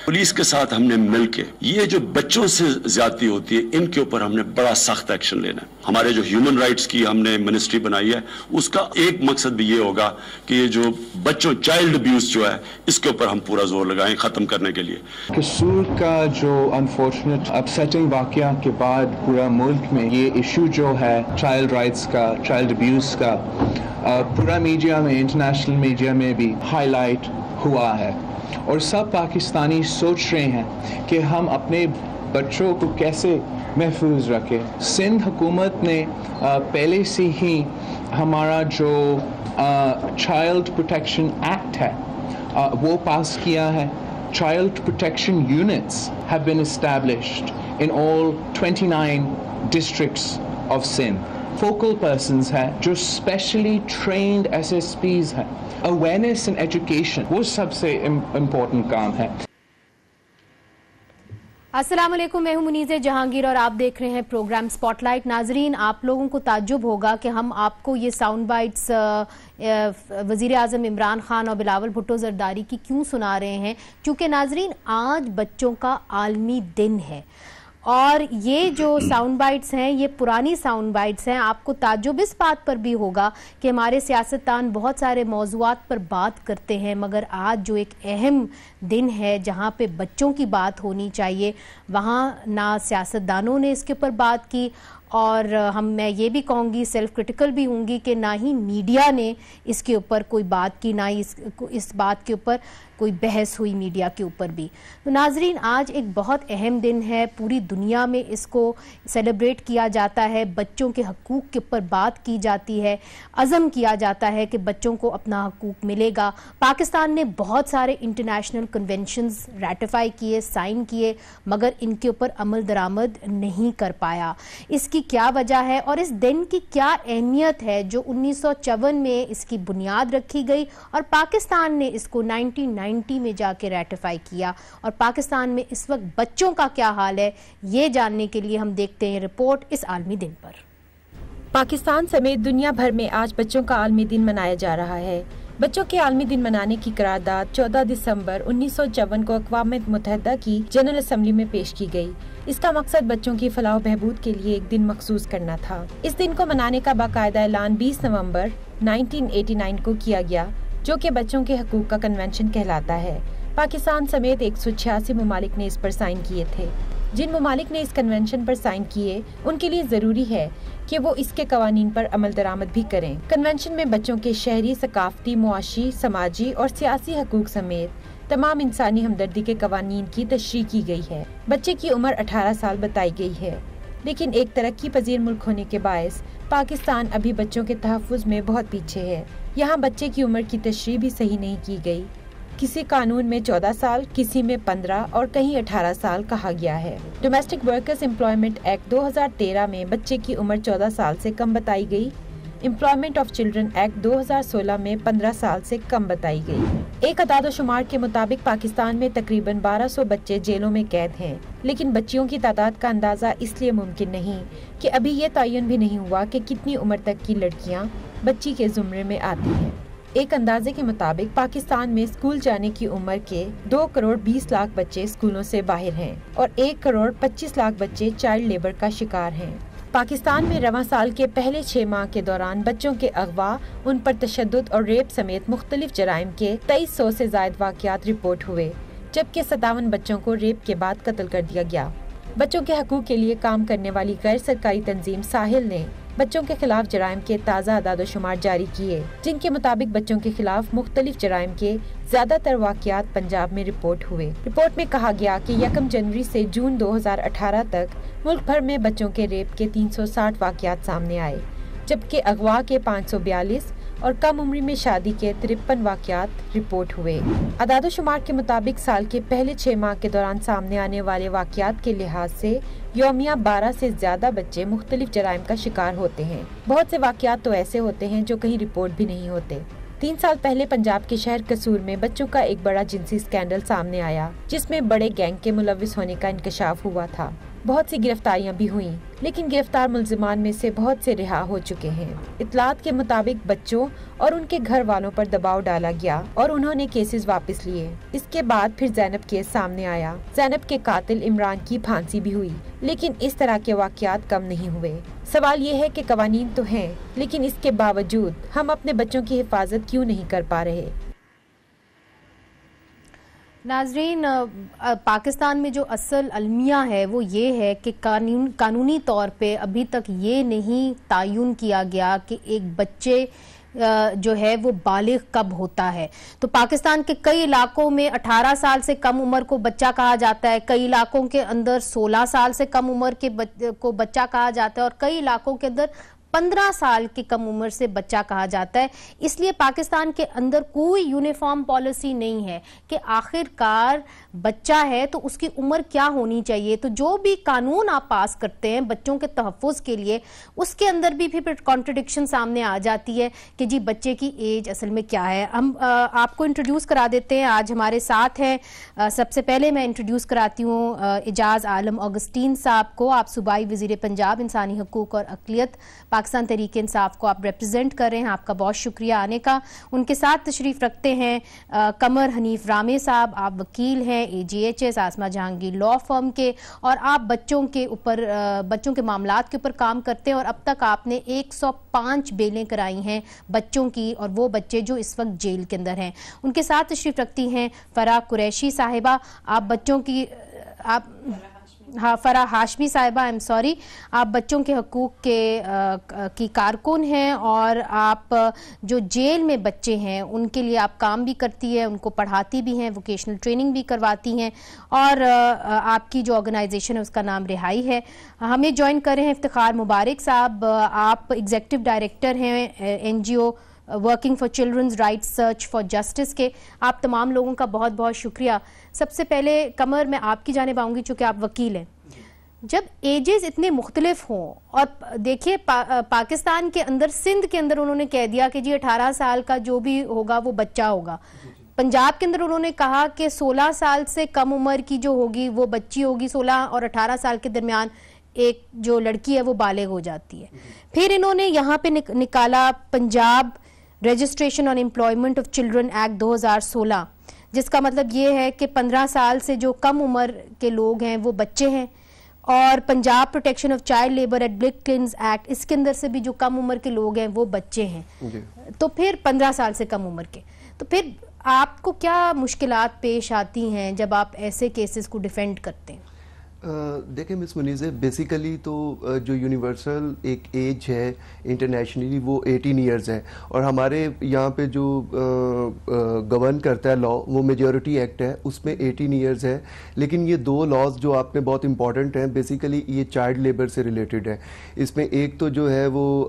Police के साथ हमने मिलके ये जो बच्चों से ज्यादती होती है इनके ऊपर हमने बड़ा सख्त एक्शन लेना है। हमारे जो ह्यूमन राइट्स की हमने मिनिस्ट्री बनाई है उसका एक मकसद भी ये होगा कि ये जो बच्चों चाइल्ड अब्यूज जो है इसके ऊपर हम पूरा जोर लगाएं खत्म करने के लिए। कसूर का जो अनफॉर्चुनेट अपसेटिंग वाकया के बाद पूरा मुल्क में ये इशू जो है चाइल्ड राइट्स का, चाइल्ड अब्यूज का, पूरा मीडिया में, इंटरनेशनल मीडिया में भी हाईलाइट हुआ है और सब पाकिस्तानी सोच रहे हैं कि हम अपने बच्चों को कैसे महफूज रखें। सिंध हुकूमत ने पहले से ही हमारा जो चाइल्ड प्रोटेक्शन एक्ट है वो पास किया है। Child protection units have been established in all 29 districts of Sindh. Focal persons है जो स्पेशली ट्रेन्ड SSPs है। अवेयरनेस एंड एजुकेशन वो सबसे इम्पोर्टेंट काम है। अस्सलाम वालेकुम, मैं हूं मुनीज़ जहांगीर और आप देख रहे हैं प्रोग्राम स्पॉटलाइट। नाजरीन, आप लोगों को ताज्जुब होगा कि हम आपको ये साउंड बाइट्स वज़ीर आज़म इमरान खान और बिलावल भुट्टो ज़रदारी की क्यों सुना रहे हैं, क्योंकि नाजरीन आज बच्चों का आलमी दिन है और ये जो साउंड बाइट्स हैं ये पुरानी साउंड बाइट्स हैं। आपको ताज्जुब इस बात पर भी होगा कि हमारे सियासतदान बहुत सारे मौज़ूआत पर बात करते हैं, मगर आज जो एक अहम दिन है जहाँ पे बच्चों की बात होनी चाहिए वहाँ ना सियासतदानों ने इसके ऊपर बात की और मैं ये भी कहूँगी, सेल्फ क्रिटिकल भी होंगी कि ना ही मीडिया ने इसके ऊपर कोई बात की, ना ही इस बात के ऊपर कोई बहस हुई मीडिया के ऊपर भी। तो नाजरीन, आज एक बहुत अहम दिन है, पूरी दुनिया में इसको सेलिब्रेट किया जाता है, बच्चों के हकूक़ के ऊपर बात की जाती है, अज़म किया जाता है कि बच्चों को अपना हकूक़ मिलेगा। पाकिस्तान ने बहुत सारे इंटरनेशनल कन्वेंशंस रेटिफाई किए, साइन किए, मगर इनके ऊपर अमल दरामद नहीं कर पाया। इसकी क्या वजह है और इस दिन की क्या अहमियत है जो 1954 में इसकी बुनियाद रखी गई और पाकिस्तान ने इसको 1990 में जाके रेटिफाई किया और पाकिस्तान में इस वक्त बच्चों का क्या हाल है, ये जानने के लिए हम देखते हैं रिपोर्ट इस आलमी दिन पर। पाकिस्तान समेत दुनिया भर में आज बच्चों का आलमी दिन मनाया जा रहा है। बच्चों के आलमी दिन मनाने की करारदाद 14 दिसंबर 1954 को अक़वाम मुत्तहिदा की जनरल असम्बली में पेश की गई। इसका मकसद बच्चों की फलाह बहबूद के लिए एक दिन मखसूस करना था। इस दिन को मनाने का बाकायदा ऐलान 20 नवंबर 1989 को किया गया, जो कि बच्चों के हकूक़ का कन्वेंशन कहलाता है। पाकिस्तान समेत 186 ममालिक ने इस पर साइन किए थे। जिन ममालिक ने इस कन्वेंशन पर साइन किए उनके लिए जरूरी है कि वो इसके कवानीन पर अमल दरामद भी करें। कन्वेंशन में बच्चों के शहरी, सकाफती, मुआशी, समाजी और सियासी हकूक समेत तमाम इंसानी हमदर्दी के कवानीन की तशरीह की गई है। बच्चे की उम्र 18 साल बताई गई है, लेकिन एक तरक्की पजीर मुल्क होने के बायस पाकिस्तान अभी बच्चों के तहफ़्फ़ुज़ में बहुत पीछे है। यहाँ बच्चे की उम्र की तशरीह भी सही नहीं की गई। किसी कानून में 14 साल, किसी में 15 और कहीं 18 साल कहा गया है। डोमेस्टिक वर्कर्स एम्प्लॉयमेंट एक्ट 2013 में बच्चे की उम्र 14 साल से कम बताई गई। एम्प्लॉयमेंट ऑफ चिल्ड्रन एक्ट 2016 में 15 साल से कम बताई गई। एक अदाद-ओ-शुमार के मुताबिक पाकिस्तान में तकरीबन 1200 बच्चे जेलों में कैद हैं, लेकिन बच्चियों की तादाद का अंदाज़ा इसलिए मुमकिन नहीं कि अभी ये तयन भी नहीं हुआ कि कितनी उम्र तक की लड़कियाँ बच्ची के ज़ुमरे में आती हैं। एक अंदाजे के मुताबिक पाकिस्तान में स्कूल जाने की उम्र के 2 करोड़ 20 लाख बच्चे स्कूलों से बाहर हैं और 1 करोड़ 25 लाख बच्चे चाइल्ड लेबर का शिकार हैं। पाकिस्तान में रवां साल के पहले 6 माह के दौरान बच्चों के अगवा, उन पर तशद्दुद और रेप समेत मुख्तलिफ जराइम के 2300 से ज़ायद वाक़यात रिपोर्ट हुए, जबकि 57 बच्चों को रेप के बाद कत्ल कर दिया गया। बच्चों के हकूक़ के लिए काम करने वाली गैर सरकारी तंजीम साहिल ने बच्चों के खिलाफ जराइम के ताज़ा अदाद-ओ-शुमार जारी किए, जिनके मुताबिक बच्चों के खिलाफ मुख्तलिफ जराइम के ज्यादातर वाक़यात पंजाब में रिपोर्ट हुए। रिपोर्ट में कहा गया कि 1 जनवरी से जून 2018 तक मुल्क भर में बच्चों के रेप के 360 वाक़यात सामने आए, जबकि अगवा के 542 और कम उम्र में शादी के 53 वाक़यात रिपोर्ट हुए। अदाद-ओ-शुमार के मुताबिक साल के पहले 6 माह के दौरान सामने आने वाले वाक़यात के लिहाज से यौमिया 12 से ज्यादा बच्चे मुख्तलिफ जराइम का शिकार होते हैं। बहुत से वाक़यात तो ऐसे होते हैं जो कहीं रिपोर्ट भी नहीं होते। 3 साल पहले पंजाब के शहर कसूर में बच्चों का एक बड़ा जिनसी स्कैंडल सामने आया, जिसमें बड़े गैंग के मुलविस होने का इंकशाफ हुआ था। बहुत सी गिरफ्तारियां भी हुई, लेकिन गिरफ्तार मुल्जिमान में से बहुत से रिहा हो चुके हैं। इतलात के मुताबिक बच्चों और उनके घर वालों पर दबाव डाला गया और उन्होंने केसेस वापस लिए। इसके बाद फिर ज़ैनब केस सामने आया। ज़ैनब के कातिल इमरान की फांसी भी हुई, लेकिन इस तरह के वाक़यात कम नहीं हुए। सवाल ये है कि कवानीन तो हैं, लेकिन इसके बावजूद हम अपने बच्चों की हिफाजत क्यों नहीं कर पा रहे। नाजरीन, पाकिस्तान में जो असल अलमिया है वो ये है कि कानूनी तौर पे अभी तक ये नहीं तायुन किया गया कि एक बच्चे जो है वो बालिग कब होता है। तो पाकिस्तान के कई इलाकों में 18 साल से कम उम्र को बच्चा कहा जाता है, कई इलाकों के अंदर 16 साल से कम उम्र के को बच्चा कहा जाता है और कई इलाकों के अंदर 15 साल की कम उम्र से बच्चा कहा जाता है। इसलिए पाकिस्तान के अंदर कोई यूनिफॉर्म पॉलिसी नहीं है कि आखिरकार बच्चा है तो उसकी उम्र क्या होनी चाहिए। तो जो भी कानून आप पास करते हैं बच्चों के तहफ़्फ़ुज़ के लिए, उसके अंदर भी फिर कॉन्ट्रडिक्शन सामने आ जाती है कि जी बच्चे की एज असल में क्या है। हम आपको इंट्रोड्यूस करा देते हैं, आज हमारे साथ हैं। सबसे पहले मैं इंट्रोड्यूस कराती हूँ एजाज आलम ऑगस्टीन साहब को। आप सूबाई वज़ीर पंजाब इंसानी हकूक़ और अक़लियत पाकिस्तान तहरीक इंसाफ को आप रिप्रेजेंट कर रहे हैं, आपका बहुत शुक्रिया आने का। उनके साथ तशरीफ रखते हैं कमर हनीफ रामे साहब, आप वकील हैं AGHS आसमा जहांगीर लॉ फर्म के, और आप बच्चों के मामलात के ऊपर काम करते हैं और अब तक आपने 105 बेलें कराई हैं बच्चों की, और वो बच्चे जो इस वक्त जेल के अंदर हैं। उनके साथ तशरीफ रखती हैं फराह कुरैशी साहिबा, आप बच्चों की फराह हाशमी साहिबा, आई एम सॉरी, आप बच्चों के हकूक़ की कारकुन हैं और आप जो जेल में बच्चे हैं उनके लिए आप काम भी करती है, उनको पढ़ाती भी हैं, वोकेशनल ट्रेनिंग भी करवाती हैं, और आपकी जो ऑर्गेनाइजेशन है उसका नाम रिहाई है। हमें ज्वाइन कर रहे हैं इफ्तिखार मुबारक साहब, आप एग्जीक्यूटिव डायरेक्टर हैं NGO working for children's rights search for justice के। आप तमाम लोगों का बहुत बहुत शुक्रिया। सबसे पहले कमर, मैं आपकी जानिब आऊँगी चूँकि आप वकील हैं। जब एजेस इतने मुख्तलिफ हों, और देखिए पाकिस्तान के अंदर, सिंध के अंदर उन्होंने कह दिया कि जी 18 साल का जो भी होगा वो बच्चा होगा। पंजाब के अंदर उन्होंने कहा कि 16 साल से कम उम्र की जो होगी वो बच्ची होगी, 16 और 18 साल के दरमियान एक जो लड़की है वो बालिग हो जाती है। फिर इन्होंने यहाँ पे निकाला Punjab registration on employment of children act 2016, जिसका मतलब ये है कि 15 साल से जो कम उम्र के लोग हैं वो बच्चे हैं, और Punjab protection of child labour at brick kilns act, इसके अंदर से भी जो कम उम्र के लोग हैं वो बच्चे हैं। तो फिर 15 साल से कम उम्र के, तो फिर आपको क्या मुश्किलात पेश आती हैं जब आप ऐसे केसेस को डिफेंड करते हैं? देखिए मिस मुनीज़े, बेसिकली तो जो यूनिवर्सल एक एज है इंटरनेशनली वो 18 इयर्स है, और हमारे यहाँ पे जो गवर्न करता है लॉ वो मेजॉरिटी एक्ट है, उसमें 18 इयर्स है। लेकिन ये दो लॉज जो आपने बहुत इंपॉर्टेंट हैं, बेसिकली ये चाइल्ड लेबर से रिलेटेड है। इसमें एक तो जो है वो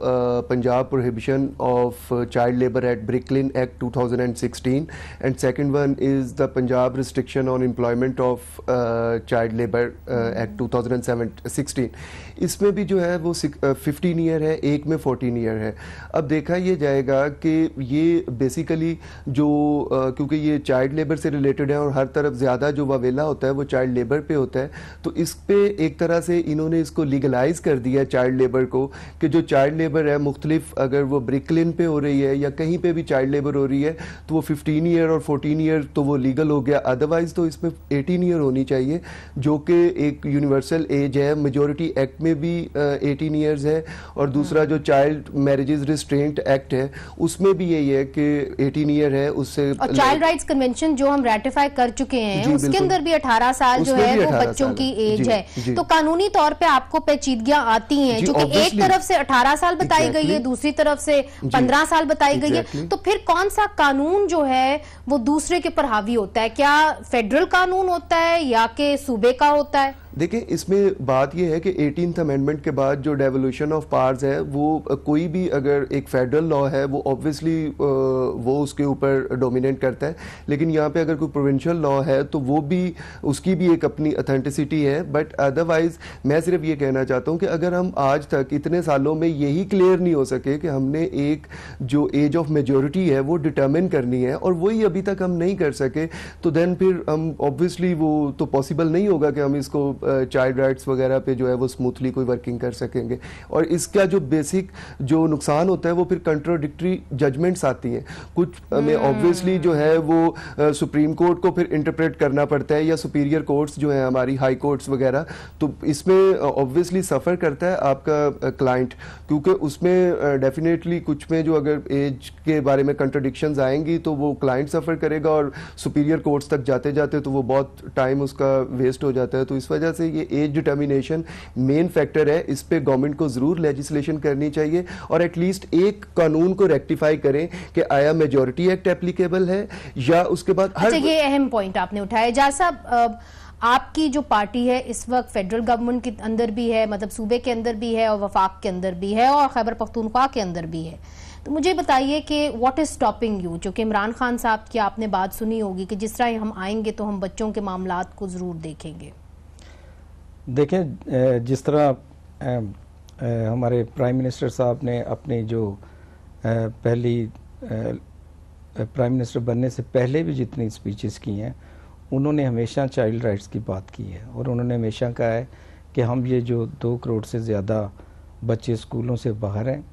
Punjab prohibition of child labour at brick kiln act 2016, and second one is the Punjab restriction on employment of child labour act 2016। इसमें भी जो है वो 15 ईयर है, एक में 14 ईयर है। अब देखा ये जाएगा कि ये बेसिकली जो क्योंकि ये चाइल्ड लेबर से रिलेटेड है और हर तरफ ज़्यादा जो वावेला होता है वो चाइल्ड लेबर पे होता है, तो इस पे एक तरह से इन्होंने इसको लीगलाइज कर दिया चाइल्ड लेबर को, कि जो चाइल्ड लेबर है मुख्तलिफ, अगर वो ब्रिकलिन पे हो रही है या कहीं पे भी चाइल्ड लेबर हो रही है तो वो 15 ईयर और 14 ईयर तो वो लीगल हो गया। अदरवाइज तो इसमें 18 ईयर होनी चाहिए, जो कि एक यूनिवर्सल एज है। मेजॉरिटी एक्ट में भी 18 इयर्स है, और दूसरा जो चाइल्ड मैरिजेस रिस्ट्रेंट एक्ट है उसमें भी यही है कि 18 ईयर है। उससे और चाइल्ड राइट्स कन्वेंशन जो हम रेटिफाई कर चुके हैं उसके अंदर भी 18 साल जो है वो बच्चों की एज है। तो कानूनी तौर पे आपको पेचीदगियां आती हैं, क्योंकि एक तरफ से 18 साल बताई गई है, दूसरी तरफ से 15 साल बताई गई है। तो फिर कौन सा कानून जो है वो दूसरे के ऊपर हावी होता है? क्या फेडरल कानून होता है या कि सूबे का होता है? देखिए इसमें बात यह है कि 18th अमेंडमेंट के बाद जो डेवोल्यूशन ऑफ पावर्स है वो कोई भी अगर एक फेडरल लॉ है वो ऑब्वियसली वो उसके ऊपर डोमिनेट करता है, लेकिन यहाँ पे अगर कोई प्रोविंशियल लॉ है तो वो भी उसकी भी एक अपनी अथेंटिसिटी है। बट अदरवाइज मैं सिर्फ ये कहना चाहता हूँ कि अगर हम आज तक इतने सालों में यही क्लियर नहीं हो सके कि हमने एक जो एज ऑफ मेजोरिटी है वो डिटर्मिन करनी है और वही अभी तक हम नहीं कर सके, तो देन फिर हम ऑब्वियसली वो तो पॉसिबल नहीं होगा कि हम इसको चाइल्ड राइट्स वगैरह पे जो है वो स्मूथली कोई वर्किंग कर सकेंगे। और इसका जो बेसिक जो नुकसान होता है वो फिर कंट्रोडिक्टरी जजमेंट्स आती हैं। कुछ में ऑब्वियसली जो है वो सुप्रीम कोर्ट को फिर इंटरप्रेट करना पड़ता है, या सुपीरियर कोर्ट्स जो है हमारी हाई कोर्ट्स वगैरह, तो इसमें ऑब्वियसली सफ़र करता है आपका क्लाइंट, क्योंकि उसमें डेफिनेटली कुछ में जो अगर एज के बारे में कंट्रडिक्शंस आएंगी तो वो क्लाइंट सफ़र करेगा, और सुपीरियर कोर्ट्स तक जाते जाते तो वो बहुत टाइम उसका वेस्ट हो जाता है। तो इस वजह से ये एज डिटर्मिनेशन मेन फैक्टर है, इस पे गवर्नमेंट को ज़रूर लेजिस्लेशन करनी चाहिए, और एटलीस्ट एक कानून को रेक्टिफाई करें कि आया मेजॉरिटी एक्ट एप्लीकेबल है या उसके बाद हर। ये अहम पॉइंट आपने उठाया। जाज साहब, आपकी जो पार्टी है इस वक्त फेडरल गवर्नमेंट के अंदर भी है, मतलब सूबे के अंदर भी है, और वफाक के अंदर भी है, और खैबर पख्तूनख्वा के अंदर भी है। तो मुझे बताइए कि व्हाट इज स्टॉपिंग यू, जो कि इमरान खान साहब की आपने बात सुनी होगी कि जिस तरह हम आएंगे तो हम बच्चों के मामलात को ज़रूर देखेंगे। देखें, जिस तरह हमारे प्राइम मिनिस्टर साहब ने अपनी जो पहली प्राइम मिनिस्टर बनने से पहले भी जितनी स्पीचेस की हैं, उन्होंने हमेशा चाइल्ड राइट्स की बात की है, और उन्होंने हमेशा कहा है कि हम ये जो 2 करोड़ से ज़्यादा बच्चे स्कूलों से बाहर हैं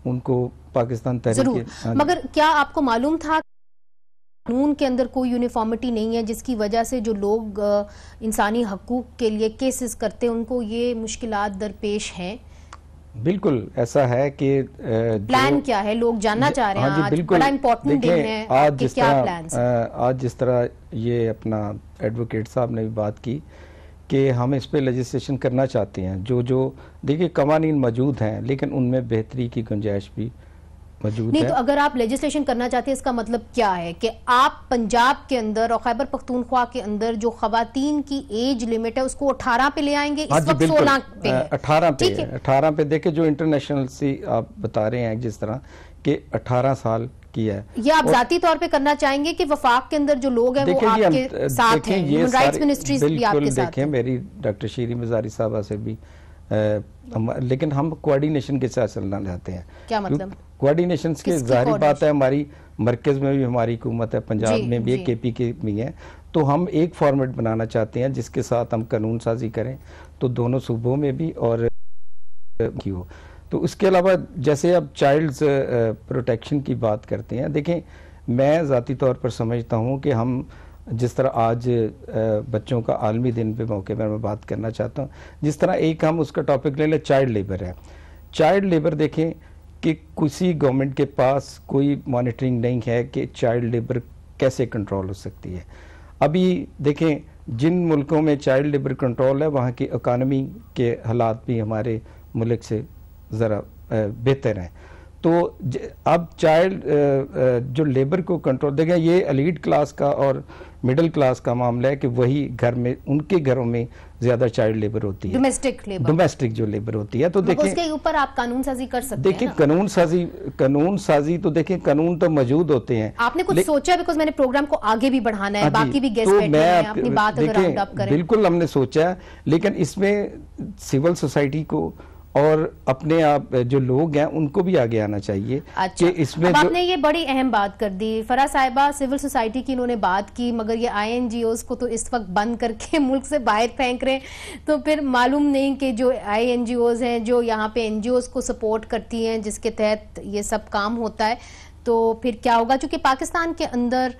उनको पाकिस्तान तहरीक। मगर क्या आपको मालूम था कानून के अंदर कोई यूनिफॉर्मिटी नहीं है, जिसकी वजह से जो लोग इंसानी हकूक के लिए केसेस करते हैं उनको ये मुश्किलात दरपेश हैं? बिल्कुल ऐसा है कि प्लान क्या है, लोग जानना चाह रहे हैं। आज बड़ा इम्पोर्टेंट दिन है, आपके क्या प्लान्स हैं? आज जिस तरह ये अपना एडवोकेट साहब ने भी बात की कि हम इस पे लेजिस्लेशन करना चाहते हैं, जो देखिए कवानीन मौजूद हैं लेकिन उनमें बेहतरी की गुंजाइश भी मौजूद है। तो अगर आप लेजिस्लेशन करना चाहते हैं, इसका मतलब क्या है कि आप पंजाब के अंदर और खैबर पख्तूनख्वा के अंदर जो खवातीन की एज लिमिट है उसको 18 पे ले आएंगे? इस वक्त 16 पे है। 18 पे देखे, जो इंटरनेशनल सी आप बता रहे हैं जिस तरह कि 18 साल की है, ये आप जाती तौर पे करना चाहेंगे कि वफाक के अंदर जो लोग हैं वो आपके साथ हैं, ह्यूमन राइट्स मिनिस्ट्रीज भी आपके साथ हैं? मेरी डॉक्टर शीरी मज़ारी साहबा से भी लेकिन हम कोऑर्डिनेशन के साथ चलना चाहते हैं। क्या मतलब? कोऑर्डिनेशन के जाहिर बात है, हमारी मरकज में भी हमारी हुकूमत है, पंजाब में भी है, KP के भी है, तो हम एक फॉर्मेट बनाना चाहते हैं जिसके साथ हम कानून साजी करें, तो दोनों सूबों में भी और की हो। तो उसके अलावा जैसे अब चाइल्ड्स प्रोटेक्शन की बात करते हैं, देखें मैं ज़ाती तौर पर समझता हूँ कि हम जिस तरह आज बच्चों का आलमी दिन पे मौके पर मैं बात करना चाहता हूँ, जिस तरह एक हम उसका टॉपिक ले लें, चाइल्ड लेबर है। चाइल्ड लेबर देखें कि किसी गवर्नमेंट के पास कोई मॉनिटरिंग नहीं है कि चाइल्ड लेबर कैसे कंट्रोल हो सकती है। अभी देखें जिन मुल्कों में चाइल्ड लेबर कंट्रोल है वहाँ की इकानमी के हालात भी हमारे मुल्क से ज़रा बेहतर हैं। तो अब चाइल्ड जो लेबर को कंट्रोल, देखें ये एलीट क्लास का और मिडिल क्लास का मामला है कि वही घर में उनके घरों में ज्यादा चाइल्ड लेबर होती है, डोमेस्टिक जो लेबर होती है। तो देखिए उसके ऊपर आप कानून साजी कर सकते हैं। देखिए कानून साजी तो देखिए कानून तो मौजूद होते हैं। आपने कुछ सोचा? बिकॉज मैंने प्रोग्राम को आगे भी बढ़ाना है, बाकी भी गेस्ट बैठे हैं, अपनी बात अगर राउंड अप करें। बिल्कुल हमने सोचा है, लेकिन इसमें सिविल सोसाइटी को और अपने आप जो लोग हैं उनको भी आगे आना चाहिए। अच्छा, कि इसमें अब आपने ये बड़ी अहम बात कर दी फरा साहिबा, सिविल सोसाइटी की इन्होंने बात की, मगर ये INGOs को तो इस वक्त बंद करके मुल्क से बाहर फेंक रहे हैं। तो फिर मालूम नहीं कि जो INGOs हैं जो यहाँ पे NGOs को सपोर्ट करती हैं जिसके तहत ये सब काम होता है, तो फिर क्या होगा? क्योंकि पाकिस्तान के अंदर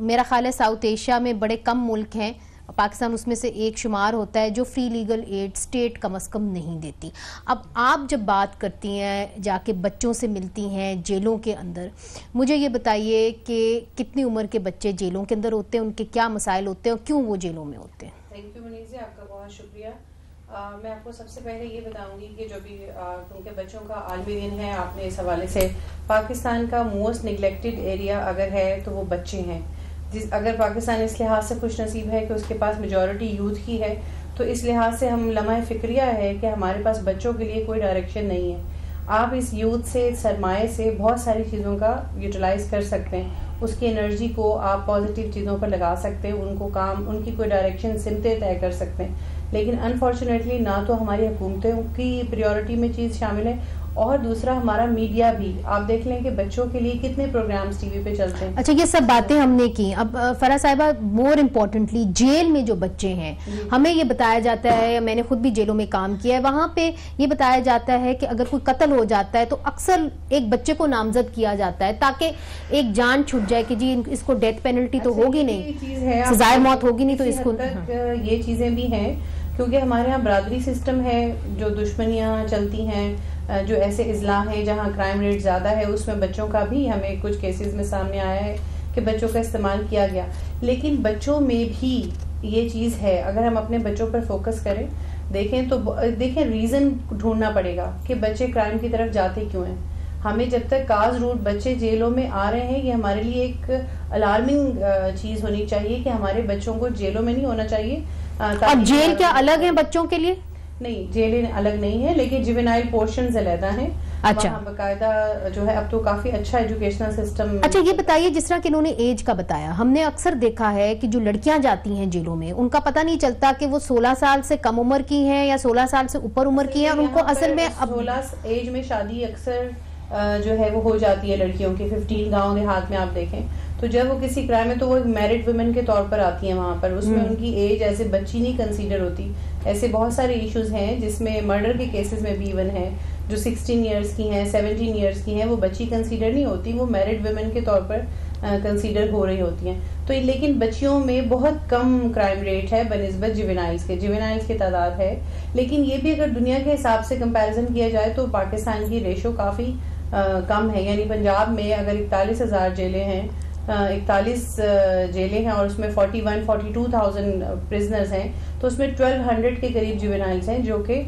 मेरा ख्याल है साउथ एशिया में बड़े कम मुल्क हैं, पाकिस्तान उसमें से एक शुमार होता है जो फ्री लीगल एड स्टेट कम अज़ कम नहीं देती। अब आप जब बात करती हैं, जाके बच्चों से मिलती हैं जेलों के अंदर, मुझे ये बताइए कि कितनी उम्र के बच्चे जेलों के अंदर होते हैं, उनके क्या मसाइल होते हैं और क्यों वो जेलों में होते हैं? थैंक यू मुनीज़ जी, आपका बहुत शुक्रिया। मैं आपको सबसे पहले ये बताऊंगी कि जो भी क्योंकि बच्चों का आलमी दिन है, आपने इस हवाले से पाकिस्तान का मोस्ट निगलेक्टेड एरिया अगर है तो वो बच्चे हैं। अगर पाकिस्तान इस लिहाज से खुश नसीब है कि उसके पास मेजॉरिटी यूथ ही है, तो इस लिहाज से हम लम्हा फिक्रिया है कि हमारे पास बच्चों के लिए कोई डायरेक्शन नहीं है। आप इस यूथ से, सरमाए से बहुत सारी चीज़ों का यूटिलाइज कर सकते हैं, उसकी एनर्जी को आप पॉजिटिव चीज़ों पर लगा सकते हैं, उनको काम, उनकी कोई डायरेक्शन सिमतें तय कर सकते हैं। लेकिन अनफॉर्चुनेटली ना तो हमारी हुकूमतों की प्रायोरिटी में चीज़ शामिल है और दूसरा हमारा मीडिया भी, आप देख लें कि बच्चों के लिए कितने प्रोग्राम्स टीवी पे चलते हैं। अच्छा, ये सब बातें हमने की। अब फराह साहिबा, मोर इम्पोर्टेंटली जेल में जो बच्चे हैं, हमें ये बताया जाता है, मैंने खुद भी जेलों में काम किया है, वहां पे ये बताया जाता है कि अगर कोई कत्ल हो जाता है तो अक्सर एक बच्चे को नामजद किया जाता है ताकि एक जान छूट जाए कि जी इसको डेथ पेनल्टी तो होगी नहीं, सजाए मौत होगी नहीं, तो इसको ये चीजें भी हैं क्योंकि हमारे यहाँ बरादरी सिस्टम है, जो दुश्मनियाँ चलती हैं, जो ऐसे इजला हैं जहाँ क्राइम रेट ज़्यादा है, उसमें बच्चों का भी हमें कुछ केसेस में सामने आया है कि बच्चों का इस्तेमाल किया गया। लेकिन बच्चों में भी ये चीज़ है, अगर हम अपने बच्चों पर फोकस करें, देखें तो देखें रीज़न ढूंढना पड़ेगा कि बच्चे क्राइम की तरफ जाते क्यों हैं। हमें जब तक काज रूट बच्चे जेलों में आ रहे हैं, ये हमारे लिए एक अलार्मिंग चीज़ होनी चाहिए कि हमारे बच्चों को जेलों में नहीं होना चाहिए। अब जेल क्या अलग है बच्चों के लिए? नहीं, जेलें अलग नहीं है, लेकिन जुवेनाइल पोर्शंस अलग हैं। अच्छा, बकायदा जो है अब तो काफी अच्छा एजुकेशनल सिस्टम। अच्छा, ये बताइए, जिस तरह कि इन्होंने एज का बताया, हमने अक्सर देखा है कि जो लड़कियां जाती हैं जेलों में, उनका पता नहीं चलता कि वो 16 साल से कम उम्र की हैं या 16 साल से ऊपर उम्र की हैं, और उनको असल में 16 एज में शादी अक्सर जो है वो हो जाती है लड़कियों की। 15 गाँव देहात में आप देखें तो जब वो किसी क्राइम में, तो वो मैरिड वुमेन के तौर पर आती हैं वहाँ पर, उसमें उनकी एज ऐसे बच्ची नहीं कंसीडर होती। ऐसे बहुत सारे इश्यूज हैं जिसमें मर्डर के केसेस में भी इवन है, जो 16 इयर्स की हैं, 17 इयर्स की हैं, वो बच्ची कंसीडर नहीं होती, वो मैरिड वुमेन के तौर पर कंसीडर हो रही होती हैं। तो लेकिन बच्चियों में बहुत कम क्राइम रेट है बनिस्बत जुवेनाइल्स की तादाद है। लेकिन ये भी अगर दुनिया के हिसाब से कंपैरिजन किया जाए तो पाकिस्तान की रेशो काफ़ी कम है। यानी पंजाब में अगर 41,000 जेलें हैं, 41 जेलें हैं और उसमें 42,000 प्रिजनर्स हैं, तो उसमें 1200 के करीब जुवेनाइल्स हैं, जो कि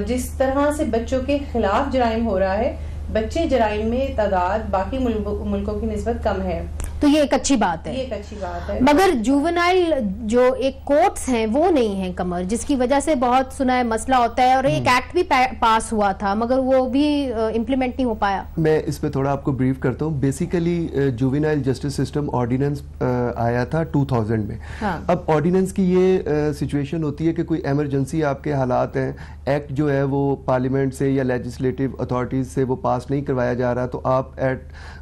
जिस तरह से बच्चों के खिलाफ जराइम हो रहा है, बच्चे जराइम में तादाद बाकी मुल्कों की निस्बत कम है। तो ये एक अच्छी बात है, ये एक अच्छी बात है। मगर जुवेनाइल जो एक कोर्ट्स हैं वो नहीं है कमर, जिसकी वजह से बहुत सुना है मसला होता है, और एक एक्ट भी पास हुआ था मगर वो भी इम्प्लीमेंट नहीं हो पाया। मैं इस पे थोड़ा आपको ब्रीफ करता हूँ। Basically juvenile justice system ordinance आया था 2000 में। हाँ। अब ऑर्डिनेंस की ये सिचुएशन होती है कि कोई एमरजेंसी आपके हालात हैं, एक्ट जो है वो पार्लियामेंट से या लेजिस्लेटिव अथॉरिटीज से वो पास नहीं करवाया जा रहा, तो आप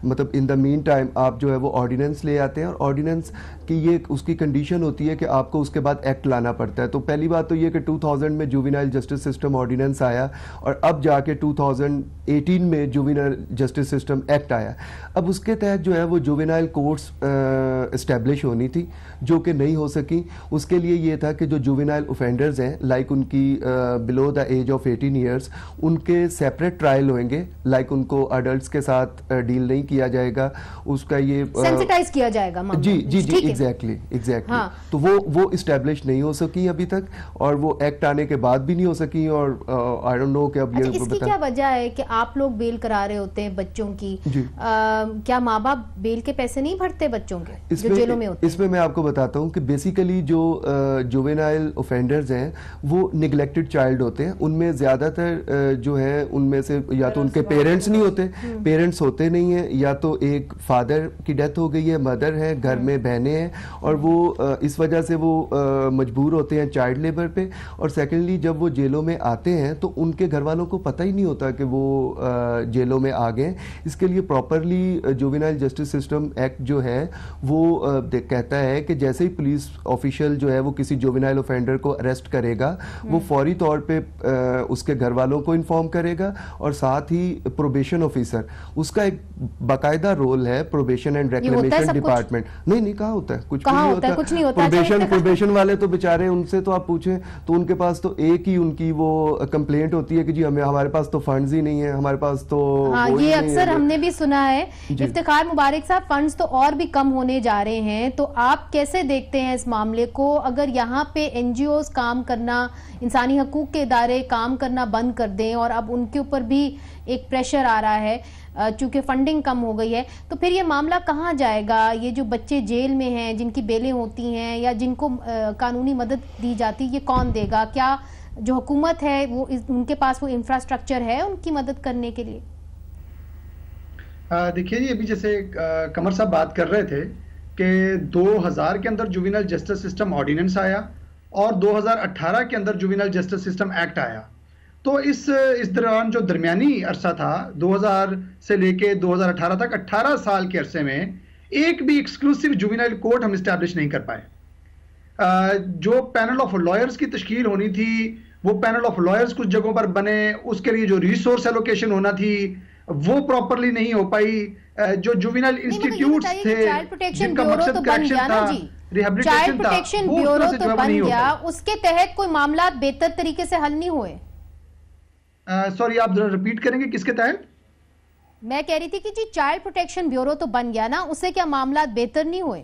मतलब इन द मीन टाइम आप जो है वो ऑर्डिनेंस ले आते हैं, और ऑर्डिनेंस की ये उसकी कंडीशन होती है कि आपको उसके बाद एक्ट लाना पड़ता है। तो पहली बात तो ये कि 2000 में जुवेनाइल जस्टिस सिस्टम ऑर्डिनेंस आया, और अब जाके 2018 में जुवेनाइल जस्टिस सिस्टम एक्ट आया। अब उसके तहत जो है वो जुवेनाइल कोर्ट्स इस्टेब्लिश होनी थी, जो कि नहीं हो सकी। उसके लिए ये था कि जो जुवेनाइल ऑफेंडर्स हैं, लाइक उनकी below the age of 18 years, उनके सेपरेट ट्रायल होंगे, लाइक उनको अडल्ट्स के साथ डील नहीं किया जाएगा, उसका ये सेंसिटाइज किया जाएगा। जी जी जी, एग्जैक्टली। हाँ। तो वो इस्टेब्लिश नहीं हो सकी अभी तक, और वो एक्ट आने के बाद भी नहीं हो सकी, और आई डोंट नो कि अब ये इसकी क्या वजह है कि आप लोग बेल करा रहे होते हैं बच्चों की, क्या माँ बाप बेल के पैसे नहीं भरते बच्चों के जो जेलों में होते हैं? इसमें मैं आपको बताता हूँ कि बेसिकली जो जुवेनाइल ऑफेंडर्स हैं वो निगलेक्टेड चाइल्ड होते हैं। उनमें ज्यादातर जो है उनमें से या तो उनके पेरेंट्स नहीं होते, पेरेंट्स होते नहीं है, या तो एक फादर की डेथ हो गई है, मदर है, घर में बहनें हैं, और वो इस वजह से वो मजबूर होते हैं चाइल्ड लेबर पे। और सेकेंडली जब वो जेलों में आते हैं तो उनके घर वालों को पता ही नहीं होता कि वो जेलों में आ गए। इसके लिए properly juvenile justice system act जो है वो कहता है कि जैसे ही पुलिस ऑफिशियल जो है वो किसी जुवेनाइल ऑफेंडर को अरेस्ट करेगा, वो फौरी तौर पे उसके घर वालों को इन्फॉर्म करेगा, और साथ ही प्रोबेशन ऑफिसर, उसका एक बाकायदा रोल है, प्रोबेशन एंड रिक्लेमेशन डिपार्टमेंट। नहीं कहाँ होता है, कुछ नहीं होता। प्रोबेशन वाले तो बेचारे, उनसे तो आप पूछें तो उनके पास तो एक ही उनकी वो कंप्लेंट होती है कि जी हमारे पास तो फंड्स ही नहीं है, हमारे पास तो ये अक्सर हमने भी सुना है। इफ्तिखार मुबारक साहब, फंड्स तो और भी कम होने जा रहे हैं, तो आप कैसे देखते हैं इस मामले को? अगर यहाँ पे एनजीओज काम करना, इंसानी हकूक के इदारे काम करना बंद कर दें, और अब उनके ऊपर भी एक प्रेशर आ रहा है चूंकि फंडिंग कम हो गई है, तो फिर ये मामला कहाँ जाएगा? ये जो बच्चे जेल में हैं, जिनकी बेलें होती हैं या जिनको कानूनी मदद दी जाती है, ये कौन देगा? क्या जो हुकूमत है वो उनके पास वो इंफ्रास्ट्रक्चर है उनकी मदद करने के लिए? देखिए जी, अभी जैसे कमर साहब बात कर रहे थे कि 2000 के अंदर जुवेनाइल जस्टिस सिस्टम ऑर्डिनेंस आया और 2018 के अंदर जुवेनाइल जस्टिस सिस्टम एक्ट आया। तो इस दौरान जो दरमियानी अरसा था 2000 से लेके 2018 तक 18 साल के अरसे में एक भी एक्सक्लूसिव जुवेनाइल कोर्ट हम इस्टेब्लिश नहीं कर पाए। जो पैनल ऑफ लॉयर्स की तश्कील होनी थी वो पैनल ऑफ लॉयर्स कुछ जगहों पर बने, उसके लिए जो रिसोर्स एलोकेशन होना थी वो प्रॉपरली नहीं हो पाई। जो जुवेनाइल इंस्टीट्यूट्स थे जिनका मकसद करेक्शन था, चाइल्ड प्रोटेक्शन ब्यूरो तो बन गया, उसके तहत कोई मामला बेहतर तरीके से हल नहीं हुए। सॉरी, आप जरा रिपीट करेंगे, किसके तहत? मैं कह रही थी कि जी चाइल्ड प्रोटेक्शन ब्यूरो तो बन गया ना, उससे क्या मामला बेहतर नहीं हुए?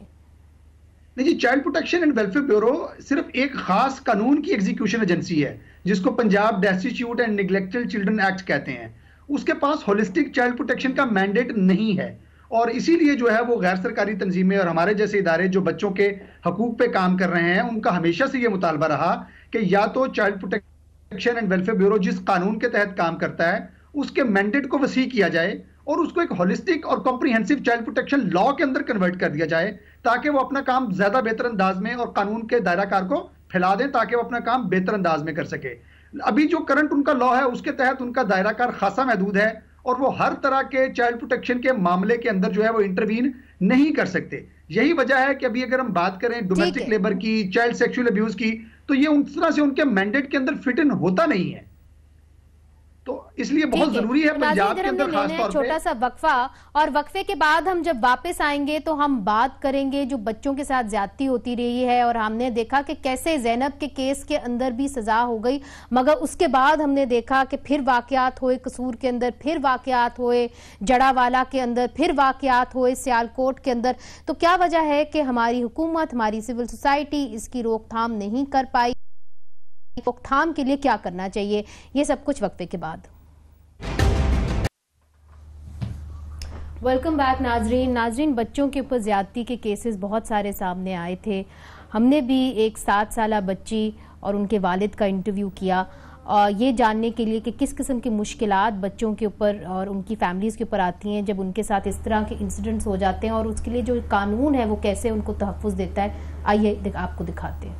नहीं जी, child protection and welfare bureau सिर्फ एक खास कानून की एग्जीक्यूशन एजेंसी है जिसको Punjab destitute and neglected children act कहते हैं। उसके पास होलिस्टिक चाइल्ड प्रोटेक्शन का मैंडेट नहीं है और इसीलिए जो है वो गैर सरकारी तंजीमें और हमारे जैसे इदारे जो बच्चों के हकूक पे काम कर रहे हैं उनका हमेशा से ये मुतालबा रहा कि या तो child protection and welfare bureau जिस कानून के तहत काम करता है उसके मैंडेट को वसी किया जाए और उसको एक होलिस्टिक और कॉम्प्रिहेंसिव चाइल्ड प्रोटेक्शन लॉ के अंदर कन्वर्ट कर दिया जाए ताकि वो अपना काम ज्यादा बेहतर अंदाज में और कानून के दायराकार को फैला दें ताकि वो अपना काम बेहतर अंदाज में कर सके। अभी जो करंट उनका लॉ है उसके तहत उनका दायराकार खासा महदूद है और वो हर तरह के चाइल्ड प्रोटेक्शन के मामले के अंदर जो है वो इंटरवीन नहीं कर सकते। यही वजह है कि अभी अगर हम बात करें डोमेस्टिक लेबर की, चाइल्ड सेक्सुअल अब्यूज की, तो ये उस तरह से उनके मैंडेट के अंदर फिट इन होता नहीं है। तो इसलिए बहुत जरूरी है पंजाब के अंदर खास तौर पे छोटा सा वक्फा, और वक्फे के बाद हम जब वापस आएंगे तो हम बात करेंगे जो बच्चों के साथ ज्यादती होती रही है और हमने देखा कि कैसे ज़ैनब के केस के अंदर भी सजा हो गई, मगर उसके बाद हमने देखा कि फिर वाकयात हुए कसूर के अंदर, फिर वाकयात हुए जड़ावाला के अंदर, फिर वाकयात हुए सियालकोट के अंदर। तो क्या वजह है कि हमारी हुकूमत, हमारी सिविल सोसाइटी इसकी रोकथाम नहीं कर पाई? रोकथाम के लिए क्या करना चाहिए? ये सब कुछ वक्फे के बाद। वेलकम बैक नाजरीन, बच्चों के ऊपर ज्यादती के केसेस बहुत सारे सामने आए थे। हमने भी एक 7 साल बच्ची और उनके वालिद का इंटरव्यू किया और ये जानने के लिए कि किस किस्म की मुश्किलात बच्चों के ऊपर और उनकी फैमिलीज़ के ऊपर आती हैं जब उनके साथ इस तरह के इंसिडेंट्स हो जाते हैं और उसके लिए जो कानून है वो कैसे उनको तहफ़्फ़ुज़ देता है। आइए आपको दिखाते हैं।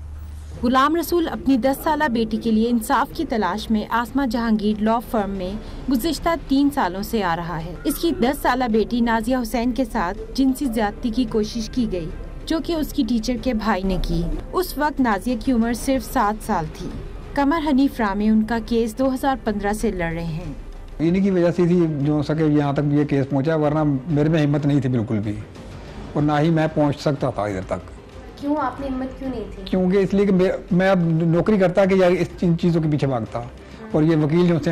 गुलाम रसूल अपनी 10 साला बेटी के लिए इंसाफ की तलाश में आसमा जहांगीर लॉ फर्म में गुज़िश्ता 3 सालों से आ रहा है। इसकी 10 साला बेटी नाजिया हुसैन के साथ जिनसी ज्यादती की कोशिश की गई, जो कि उसकी टीचर के भाई ने की। उस वक्त नाजिया की उम्र सिर्फ 7 साल थी। कमर हनीफ रामी उनका केस 2015 से लड़ रहे हैं। इन्हीं की वजह से थी जो सके यहाँ तक ये केस पहुँचा, वरना मेरे में हिम्मत नहीं थी बिल्कुल भी, और ना ही मैं पहुँच सकता था इधर तक। क्यों आपने हिम्मत क्यों नहीं थी? क्योंकि इसलिए कि मैं अब नौकरी करता कि यार इन चीज़ों के पीछे भागता, और ये वकील जो से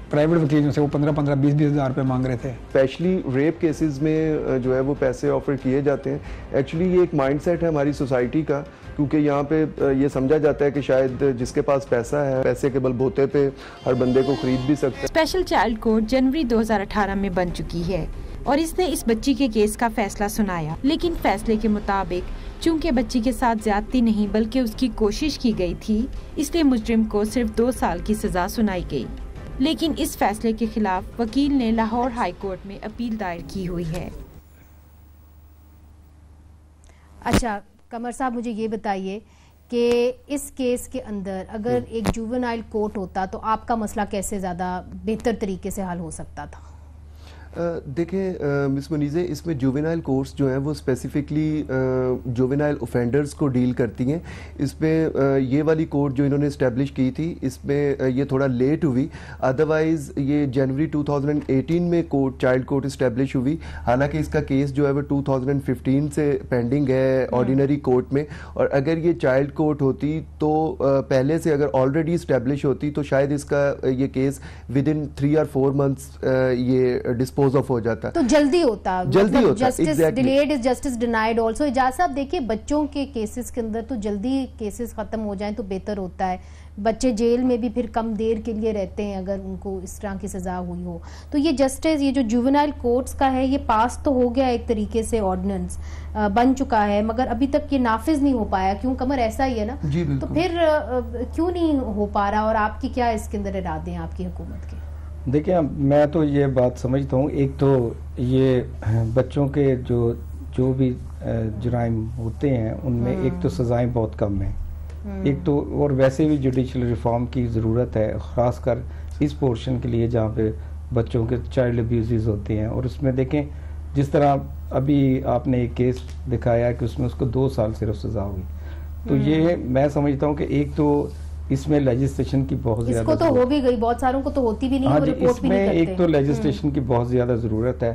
प्राइवेट वकील जो से वो 15-15, 20-20 हज़ार रुपये मांग रहे थे। स्पेशली रेप केसेस में जो है वो पैसे ऑफर किए जाते हैं। एक्चुअली ये एक माइंडसेट है हमारी सोसाइटी का, क्योंकि यहाँ पे ये समझा जाता है कि शायद जिसके पास पैसा है, पैसे के बलबूते पे हर बंदे को खरीद भी सकता है। स्पेशल चाइल्ड कोर्ट जनवरी 2018 में बन चुकी है और इसने इस बच्ची के केस का फैसला सुनाया, लेकिन फैसले के मुताबिक चूंकि बच्ची के साथ ज्यादती नहीं बल्कि उसकी कोशिश की गई थी, इसलिए मुजरिम को सिर्फ 2 साल की सजा सुनाई गई। लेकिन इस फैसले के खिलाफ वकील ने लाहौर हाई कोर्ट में अपील दायर की हुई है। अच्छा कमर साहब, मुझे ये बताइए कि इस केस के अंदर अगर एक जुवेनाइल कोर्ट होता तो आपका मसला कैसे ज़्यादा बेहतर तरीके से हल हो सकता था? देखें मिस मुनीज़े, इसमें जुवेनाइल कोर्ट्स जो हैं वो स्पेसिफिकली जुवेनाइल ऑफेंडर्स को डील करती हैं। इसमें ये वाली कोर्ट जो इन्होंने इस्टेब्लिश की थी इसमें ये थोड़ा लेट हुई, अदरवाइज़ ये जनवरी 2018 में कोर्ट चाइल्ड कोर्ट इस्टेब्लिश हुई। हालांकि इसका केस जो है वो 2015 से पेंडिंग है ऑर्डिनरी कोर्ट में, और अगर ये चाइल्ड कोर्ट होती तो पहले से अगर ऑलरेडी इस्टेब्लिश होती तो शायद इसका ये case with in 3 or 4 months ये डिस्पोज ऑफ हो जाता, तो जल्दी होता। Justice delayed is justice denied also. Ejaz साहब, देखिए बच्चों के केसेस के अंदर तो जल्दी केसेस खत्म हो जाएं तो बेहतर होता है। बच्चे जेल में भी फिर कम देर के लिए रहते हैं अगर उनको इस तरह की सजा हुई हो। तो ये जस्टिस, ये जो जुवेनाइल कोर्ट्स का है, ये पास तो हो गया एक तरीके से, ऑर्डिनेंस बन चुका है, मगर अभी तक ये नाफिज नहीं हो पाया। क्यों कमर, ऐसा ही है ना? तो फिर क्यों नहीं हो पा रहा, और आपकी क्या इसके अंदर इरादे हैं आपकी हुकूमत के? देखिए, मैं तो ये बात समझता हूँ, एक तो ये बच्चों के जो भी जुराइम होते हैं उनमें एक तो सज़ाएं बहुत कम हैं, एक तो, और वैसे भी जुडिशल रिफॉर्म की ज़रूरत है, ख़ासकर इस पोर्शन के लिए जहाँ पे बच्चों के चाइल्ड अब्यूज़ होते हैं। और उसमें देखें जिस तरह अभी आपने एक केस दिखाया कि उसमें उसको 2 साल सिर्फ सज़ा हुई, तो ये मैं समझता हूँ कि एक तो इसमें लेजिस्लेशन की बहुत ज़्यादा, इसको तो हो भी गई, बहुत सारों को तो होती भी नहीं, हाँ वो रिपोर्ट भी नहीं करते। एक तो लेजिस्लेशन की बहुत ज़्यादा ज़रूरत है,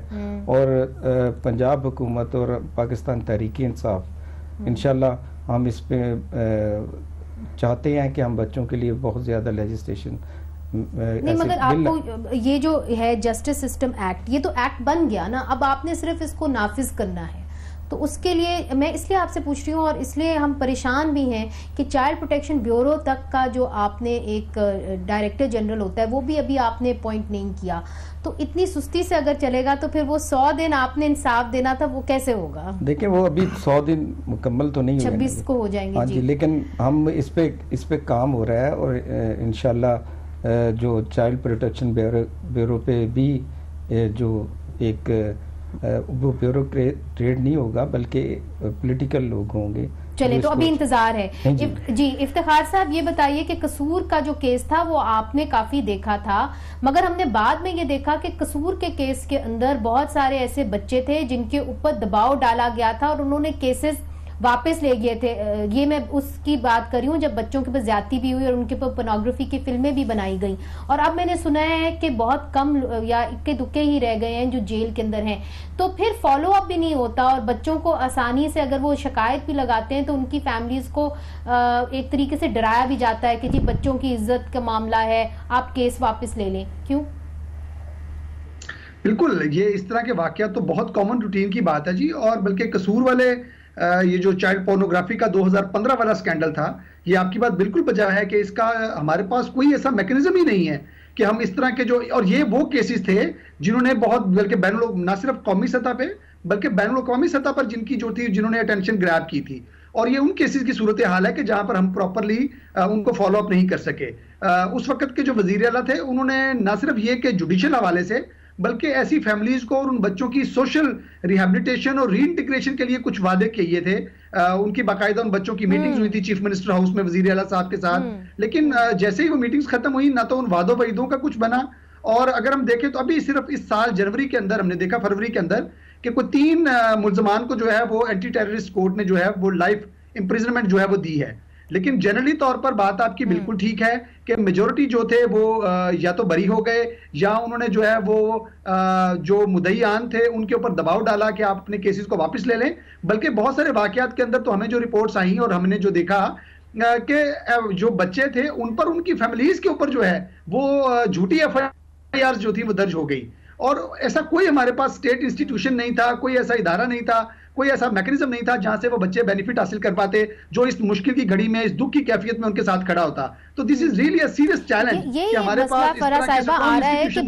और पंजाब हुकूमत और पाकिस्तान तहरीक इंसाफ इंशाल्लाह हम इस पे चाहते हैं कि हम बच्चों के लिए बहुत ज़्यादा लेजिस्लेशन नहीं, मगर आपको ये जो है जस्टिस सिस्टम एक्ट, ये तो एक्ट बन गया ना, अब आपने सिर्फ इसको नाफिज करना है। तो उसके लिए मैं इसलिए आपसे पूछ रही हूँ, और इसलिए हम परेशान भी हैं कि चाइल्ड प्रोटेक्शन ब्यूरो तक का जो आपने एक डायरेक्टर जनरल होता है वो भी अभी आपने अपॉइंट नहीं किया। तो इतनी सुस्ती से अगर चलेगा तो फिर वो 100 दिन आपने इंसाफ देना था, वो कैसे होगा? देखिए वो अभी 100 दिन मुकम्मल तो नहीं, 26 को हो जाएंगे। हाँ जी, लेकिन हम इस पे काम हो रहा है, और इंशाल्लाह जो चाइल्ड प्रोटेक्शन ब्यूरो पे भी जो एक वो ब्यूरोक्रेट नहीं होगा बल्कि पॉलिटिकल लोग होंगे। चले तो अभी इंतजार है। जी इफ्तिखार साहब, ये बताइए कि कसूर का जो केस था वो आपने काफी देखा था, मगर हमने बाद में ये देखा कि कसूर के केस के अंदर बहुत सारे ऐसे बच्चे थे जिनके ऊपर दबाव डाला गया था और उन्होंने केसेस वापस ले गए थे। ये मैं उसकी बात कर रही हूँ जब बच्चों के ऊपर ज्यादती भी हुई और उनके ऊपर पोर्नोग्राफी की फिल्में भी बनाई गई। और अब मैंने सुना है कि बहुत कम या इक्के दुक्के ही रह गए हैं जो जेल के अंदर हैं, तो फिर फॉलो अप भी नहीं होता, और बच्चों को आसानी से अगर वो शिकायत भी लगाते हैं तो उनकी फैमिलीज को एक तरीके से डराया भी जाता है कि जी बच्चों की इज्जत का मामला है, आप केस वापस ले लें। क्यों? बिल्कुल, ये इस तरह के वाकयात तो बहुत कॉमन रूटीन की बात है जी। और बल्कि कसूर वाले ये जो चाइल्ड पोर्नोग्राफी का 2015 वाला स्कैंडल था, ये आपकी बात बिल्कुल बजा है कि इसका हमारे पास कोई ऐसा मैकेनिज्म ही नहीं है कि हम इस तरह के जो, और ये वो केसेस थे जिन्होंने बहुत, बल्कि ना सिर्फ कौमी सतह पे बल्कि बैनुल-अक़वामी सतह पर जिनकी जो थी, जिन्होंने अटेंशन ग्रैब की थी। और ये उन केसेस की सूरत हाल है कि जहां पर हम प्रॉपरली उनको फॉलो अप नहीं कर सके। उस वक्त के जो वजीर आला थे उन्होंने ना सिर्फ ये कि जुडिशियल हवाले से बल्कि ऐसी फैमिलीज को और उन बच्चों की सोशल रिहैबिलिटेशन और रीइंटीग्रेशन के लिए कुछ वादे किए थे। उनकी बाकायदा उन बच्चों की मीटिंग्स हुई थी चीफ मिनिस्टर हाउस में वजीर आला साहब के साथ। लेकिन जैसे ही वो मीटिंग्स खत्म हुई ना तो उन वादों वईदों का कुछ बना, और अगर हम देखें तो अभी सिर्फ इस साल जनवरी के अंदर हमने देखा, फरवरी के अंदर, कि कोई 3 मुल्जमान को जो है वो एंटी टेररिस्ट कोर्ट ने जो है वो लाइफ इम्प्रिजनमेंट जो है वो दी है। लेकिन जनरली तौर पर बात आपकी बिल्कुल ठीक है कि मेजोरिटी जो थे वो या तो बरी हो गए या उन्होंने जो है वो जो मुद्दईआन थे उनके ऊपर दबाव डाला कि आप अपने केसेस को वापस ले लें। बल्कि बहुत सारे वाकयात के अंदर तो हमें जो रिपोर्ट्स आई और हमने जो देखा कि जो बच्चे थे उन पर उनकी फैमिलीज के ऊपर जो है वो झूठी FIR जो थी वो दर्ज हो गई। और ऐसा कोई हमारे पास स्टेट इंस्टीट्यूशन नहीं था, कोई ऐसा इदारा नहीं था, कोई ऐसा मैकेनिज्म नहीं था जहां से वो बच्चे बेनिफिट हासिल कर पाते जो इस मुश्किल की घड़ी में, इस दुख की कैफियत में उनके साथ खड़ा होता। तो this is really a serious challenge कि हमारे पास इस तरह के आ रहा है कि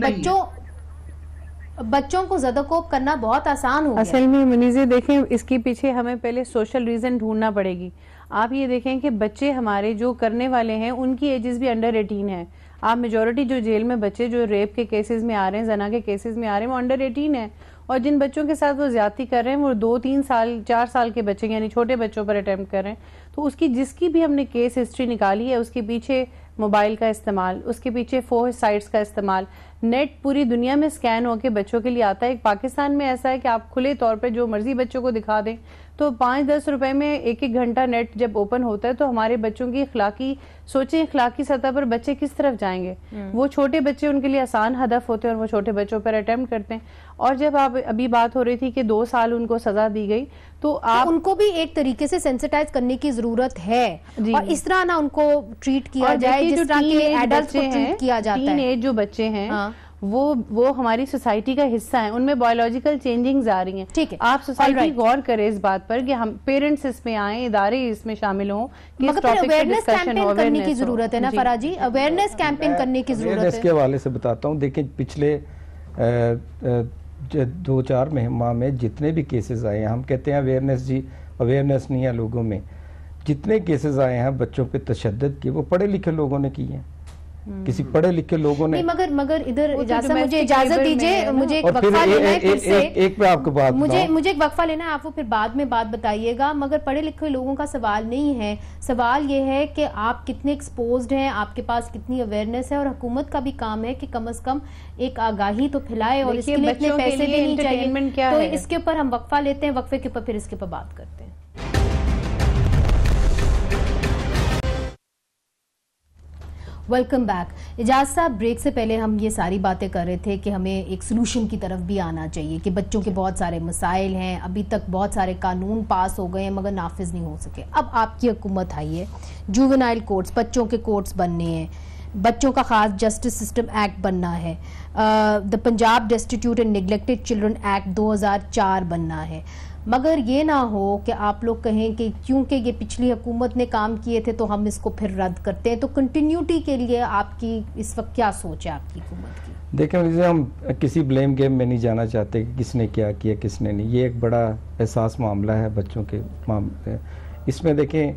बच्चों को ज़दकोप करना बहुत आसान हो गया। असल में मुनीज़े देखें, इसके पीछे हमें पहले सोशल रीजन ढूंढना पड़ेगी। आप ये देखें कि बच्चे हमारे जो करने वाले हैं उनकी एजेस भी अंडर 18 है। आप मेजॉरिटी जो जेल में बच्चे जो रेप के केसेस में आ रहे हैं, जना के केसेस में आ रहे हैं, वो अंडर 18 है। और जिन बच्चों के साथ वो ज्यादती कर रहे हैं वो 2-3 साल 4 साल के बच्चे यानी छोटे बच्चों पर अटेम्प्ट कर रहे हैं। तो उसकी जिसकी भी हमने केस हिस्ट्री निकाली है उसके पीछे मोबाइल का इस्तेमाल, उसके पीछे 4 साइट्स का इस्तेमाल, नेट पूरी दुनिया में स्कैन होकर बच्चों के लिए आता है। पाकिस्तान में ऐसा है कि आप खुले तौर पे जो मर्जी बच्चों को दिखा दें तो 5-10 रुपए में 1-1 घंटा नेट जब ओपन होता है तो हमारे बच्चों की इखलाकी सतह पर बच्चे किस तरफ जाएंगे। वो छोटे बच्चे उनके लिए आसान हदफ होते हैं और वो छोटे बच्चों पर अटेम्प्ट करते हैं। और जब आप अभी बात हो रही थी कि 2 साल उनको सजा दी गई तो आप उनको भी एक तरीके से सेंसिटाइज करने की जरूरत है और इस तरह ना उनको ट्रीट किया जाए जिस तरह के एडल्ट को ट्रीट किया जाता है। टीनेज जो बच्चे हैं वो हमारी सोसाइटी का हिस्सा है, उनमें बायोलॉजिकल चेंजिंग्स आ रही हैं। ठीक है, आप सोसाइटी गौर करें इस बात पर कि हम पेरेंट्स इसमें आए, इदारे इसमें शामिल हों, मगर अवेयरनेस कैंपेन करने की जरूरत है ना फराजी, अवेयरनेस कैंपेन करने की जरूरत है। इसके हवाले से बताता हूँ, देखिए पिछले 2-4 माह में जितने भी केसेस आए हैं, हम कहते हैं अवेयरनेस जी, अवेयरनेस नहीं है लोगों में। जितने केसेस आए हैं बच्चों पे तशद्दुद की, वो पढ़े लिखे लोगों ने किए हैं। किसी पढ़े लिखे लोगों ने। मगर इधर मुझे इजाजत दीजिए, मुझे एक वक्फा लेना है फिर से। एक पे आपको बात मुझे एक वक्फा लेना है, आप वो फिर बाद में बात बताइएगा। मगर पढ़े लिखे लोगों का सवाल नहीं है, सवाल ये है कि आप कितने एक्सपोज्ड हैं, आपके पास कितनी अवेयरनेस है, और हुकूमत का भी काम है कि कम से कम एक आगाही तो फैलाए, और इसके लिए इतने पैसे देने चाहिए। तो इसके ऊपर हम वक्फा लेते हैं, वक्फे के ऊपर फिर इसके ऊपर बात करते हैं। Welcome back. इजाज साहब, ब्रेक से पहले हम ये सारी बातें कर रहे थे कि हमें एक सोल्यूशन की तरफ भी आना चाहिए कि बच्चों के बहुत सारे मसाइल हैं, अभी तक बहुत सारे कानून पास हो गए हैं मगर नाफिज नहीं हो सके। अब आपकी हुकूमत आई है, जुवेनाइल कोर्ट्स, बच्चों के कोर्ट्स बनने हैं, बच्चों का खास जस्टिस सिस्टम एक्ट बनना है, the Punjab destitute and neglected children act 2004 बनना है। मगर ये ना हो कि आप लोग कहें कि क्योंकि ये पिछली हुकूमत ने काम किए थे तो हम इसको फिर रद्द करते हैं। तो कंटिन्यूटी के लिए आपकी इस वक्त क्या सोच है आपकी हुकूमत की? देखें, हम किसी ब्लेम गेम में नहीं जाना चाहते कि किसने क्या किया किसने नहीं। ये एक बड़ा एहसास मामला है बच्चों के मामले। इसमें देखें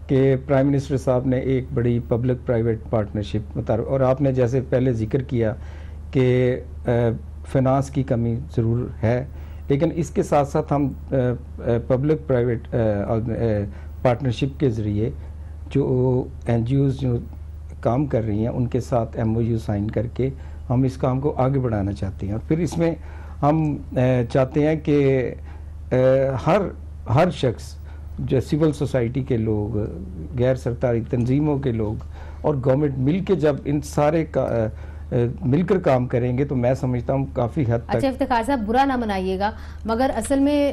कि प्राइम मिनिस्टर साहब ने एक बड़ी पब्लिक प्राइवेट पार्टनरशिप और आपने जैसे पहले जिक्र किया कि फाइनेंस की कमी ज़रूर है, लेकिन इसके साथ साथ हम पब्लिक प्राइवेट पार्टनरशिप के ज़रिए जो NGOs जो काम कर रही हैं उनके साथ MOU साइन करके हम इस काम को आगे बढ़ाना चाहते हैं। और फिर इसमें हम चाहते हैं कि हर शख्स, जो सिविल सोसाइटी के लोग, गैर सरकारी तंजीमों के लोग और गवर्नमेंट मिल के जब इन सारे का मिलकर काम करेंगे तो मैं समझता हूँ काफ़ी हद तक। अच्छा इफ्तिखार साहब, बुरा ना मनाइएगा, मगर असल में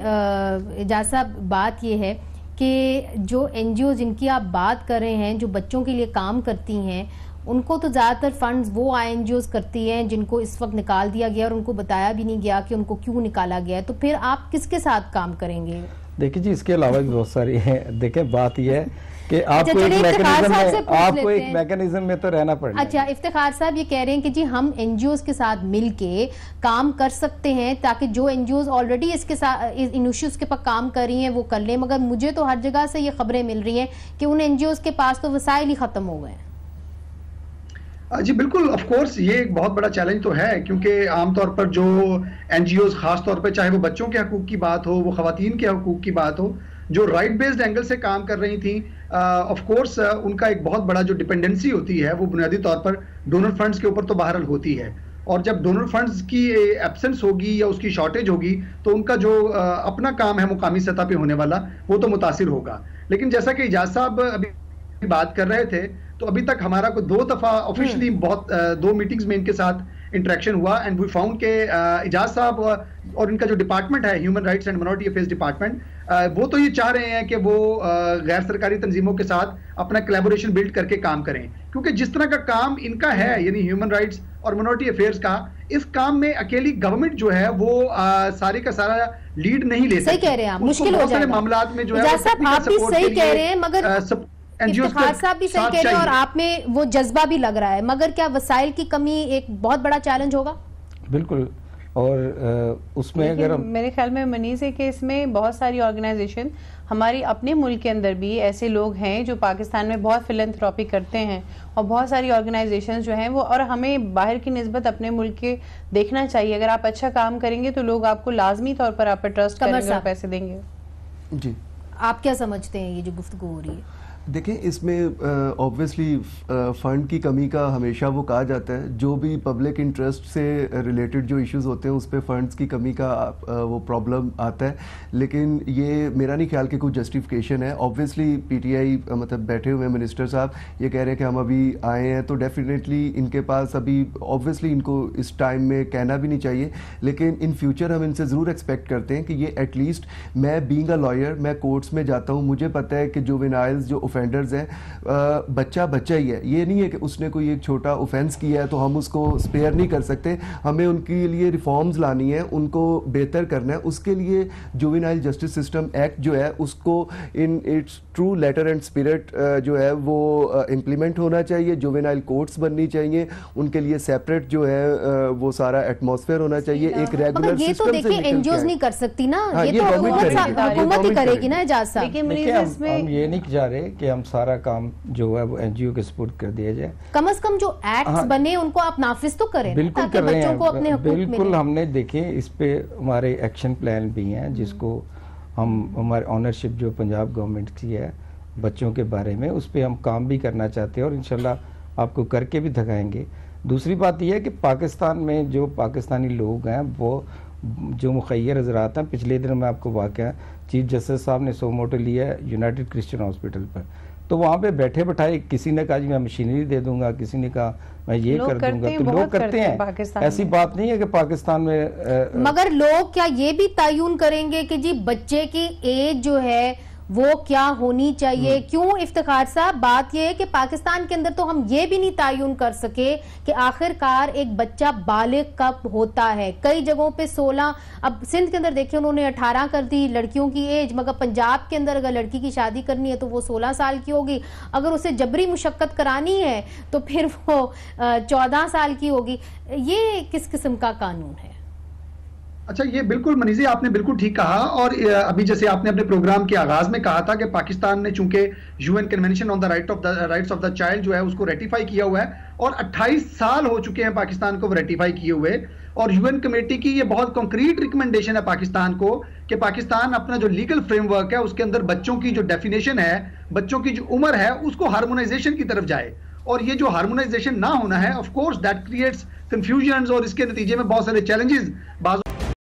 इजाज़ साहब बात ये है कि जो NGO जिनकी आप बात कर रहे हैं, जो बच्चों के लिए काम करती हैं, उनको तो ज़्यादातर फंड्स वो NGOs करती हैं जिनको इस वक्त निकाल दिया गया और उनको बताया भी नहीं गया कि उनको क्यों निकाला गया है। तो फिर आप किसके साथ काम करेंगे? देखिए जी, इसके अलावा भी बहुत सारी हैं। देखें, बात यह है कि आपको एक मैकेनिज्म में तो रहना पड़ेगा। अच्छा, इफ्तिखार साहब ये कह रहे हैं कि जी हम NGOs के साथ मिलके काम कर सकते हैं ताकि जो NGOs ऑलरेडी इसके साथ इन इश्यूज के पर काम कर रही हैं वो कर लें, मगर मुझे तो हर जगह से ये खबरें मिल रही हैं कि उन NGOs के पास तो वसाइल ही खत्म हो गए हैं। जी बिल्कुल, ऑफ कोर्स ये एक बहुत बड़ा चैलेंज तो है, क्योंकि आमतौर पर जो NGOs खास तौर पे, चाहे वो बच्चों के हकूक की बात हो, वो खवातीन के हकूक की बात हो, जो राइट बेस्ड एंगल से काम कर रही थी, ऑफ कोर्स उनका एक बहुत बड़ा जो डिपेंडेंसी होती है वो बुनियादी तौर पर डोनर फंड्स के ऊपर तो बहरहाल होती है। और जब डोनर फंड्स की एब्सेंस होगी या उसकी शॉर्टेज होगी तो उनका जो अपना काम है मुकामी सतह पे होने वाला वो तो मुतासिर होगा। लेकिन जैसा कि इजाज साहब अभी बात कर रहे थे, तो अभी तक हमारा को 2 दफा ऑफिशियली बहुत 2 मीटिंग्स में इनके साथ इंटरेक्शन हुआ एंड वी फाउंड के इजाज साहब और इनका जो डिपार्टमेंट है human rights and minority affairs department, वो तो ये चाह रहे हैं कि वो गैर सरकारी तंजीमों के साथ अपना कोलैबोरेशन बिल्ड करके काम करें, क्योंकि जिस तरह का काम इनका है यानी ह्यूमन राइट्स और माइनॉरिटी अफेयर्स का, इस काम में अकेली गवर्नमेंट जो है वो सारे का सारा लीड नहीं ले सकती। सही कह रहे हैं आप, मुश्किल हो जाएगा मामलात में जो है आप भी सही कह रहे हैं, मगर इफ्तिखार साहब भी सही कह रहे हैं और आप में वो जज्बा भी लग रहा है, मगर क्या वसाइल की कमी एक बहुत बड़ा चैलेंज होगा? बिल्कुल, और उसमें अगर मेरे ख्याल में मनीष है कि इसमें बहुत सारी ऑर्गेनाइजेशन हमारी अपने मुल्क के अंदर भी ऐसे लोग हैं जो पाकिस्तान में बहुत फिलैंथ्रोपी करते हैं, और बहुत सारी ऑर्गेनाइजेशन जो हैं वो, और हमें बाहर की निस्बत अपने मुल्क के देखना चाहिए। अगर आप अच्छा काम करेंगे तो लोग आपको लाजमी तौर पर आप पर ट्रस्ट करेंगे और पैसे देंगे। जी, आप क्या समझते हैं ये जो गुफ्तगू हो रही है? देखें, इसमें ऑब्वियसली फ़ंड की कमी का हमेशा वो कहा जाता है, जो भी पब्लिक इंटरेस्ट से रिलेटेड जो इश्यूज होते हैं उस पर फंड्स की कमी का वो प्रॉब्लम आता है, लेकिन ये मेरा नहीं ख्याल कि कोई जस्टिफिकेशन है। ऑब्वियसली PTI मतलब बैठे हुए मिनिस्टर साहब ये कह रहे हैं कि हम अभी आए हैं, तो डेफिनेटली इनके पास अभी ऑब्वियसली इनको इस टाइम में कहना भी नहीं चाहिए, लेकिन इन फ्यूचर हम इनसे ज़रूर एक्सपेक्ट करते हैं कि ये एटलीस्ट, मैं बीइंग अ लॉयर, मैं कोर्ट्स में जाता हूँ, मुझे पता है कि जुवेनाइल्स जो ऑफेंडर्स हैं, बच्चा बच्चा ही है, ये नहीं है कि उसने कोई एक छोटा ऑफेंस किया है तो हम उसको स्पेयर नहीं कर सकते। हमें उनके लिए रिफॉर्म्स लानी है, उनको बेहतर करना है, उसके लिए जुवेनाइल जस्टिस सिस्टम एक्ट जो है उसको in its true letter and spirit जो है वो इम्प्लीमेंट होना चाहिए। जुवेनाइल कोर्ट्स बननी चाहिए, उनके लिए सेपरेट जो है वो सारा एटमॉस्फेयर होना चाहिए, एक रेगुलर ये तो देखिए NGOs नहीं कर सकती ना, ये तो हुकूमत ही करेगी ना। इजाज़ साहब, लेकिन हम ये नहीं चाह रहे कि हम सारा काम जो है वो NGO के सपोर्ट कर दिया जाए। कम से कम जो एक्ट्स बने उनको आप नाफिज तो करें, बिल्कुल कर रहे हैं, को अपने हुकूक बिल्कुल हमने देखे इस पे हमारे एक्शन प्लान भी हैं जिसको हम हमारे ऑनरशिप जो पंजाब गवर्नमेंट की है बच्चों के बारे में, उस पर हम काम भी करना चाहते हैं और इंशाल्लाह आपको करके भी दिखाएंगे। दूसरी बात यह है कि पाकिस्तान में जो पाकिस्तानी लोग हैं वो जो मुखैर हजरात हैं, पिछले दिन मैं आपको वाक़या चीफ जस्टिस साहब ने सोमोटो लिया है यूनाइटेड क्रिश्चियन हॉस्पिटल पर, तो वहाँ पे बैठे बैठाए किसी ने कहा जी मैं मशीनरी दे दूंगा, किसी ने कहा मैं ये कर दूंगा, तो लोग करते हैं। ऐसी बात नहीं है कि पाकिस्तान में मगर लोग क्या ये भी तयन करेंगे कि जी बच्चे की एज जो है वो क्या होनी चाहिए? क्यों इफ्तिखार साहब, बात यह है कि पाकिस्तान के अंदर तो हम ये भी नहीं तयन कर सके कि आखिरकार एक बच्चा बालिग कब होता है। कई जगहों पे 16, अब सिंध के अंदर देखिए उन्होंने 18 कर दी लड़कियों की एज, मगर पंजाब के अंदर अगर लड़की की शादी करनी है तो वो 16 साल की होगी, अगर उसे जबरी मुशक्कत करानी है तो फिर वो 14 साल की होगी। ये किस किस्म का कानून है? अच्छा, ये बिल्कुल मनीजी आपने बिल्कुल ठीक कहा। और अभी जैसे आपने अपने प्रोग्राम के आगाज में कहा था कि पाकिस्तान ने चूंकि UN convention on the rights of the child जो है उसको रेटिफाई किया हुआ है और 28 साल हो चुके हैं पाकिस्तान को रेटिफाई किए हुए, और यूएन कमेटी की ये बहुत कॉन्क्रीट रिकमेंडेशन है पाकिस्तान को कि पाकिस्तान अपना जो लीगल फ्रेमवर्क है उसके अंदर बच्चों की जो डेफिनेशन है, बच्चों की जो उम्र है उसको हार्मोनाइजेशन की तरफ जाए। और ये जो हार्मोनाइजेशन ना होना है of course that creates confusion और इसके नतीजे में बहुत सारे चैलेंजेस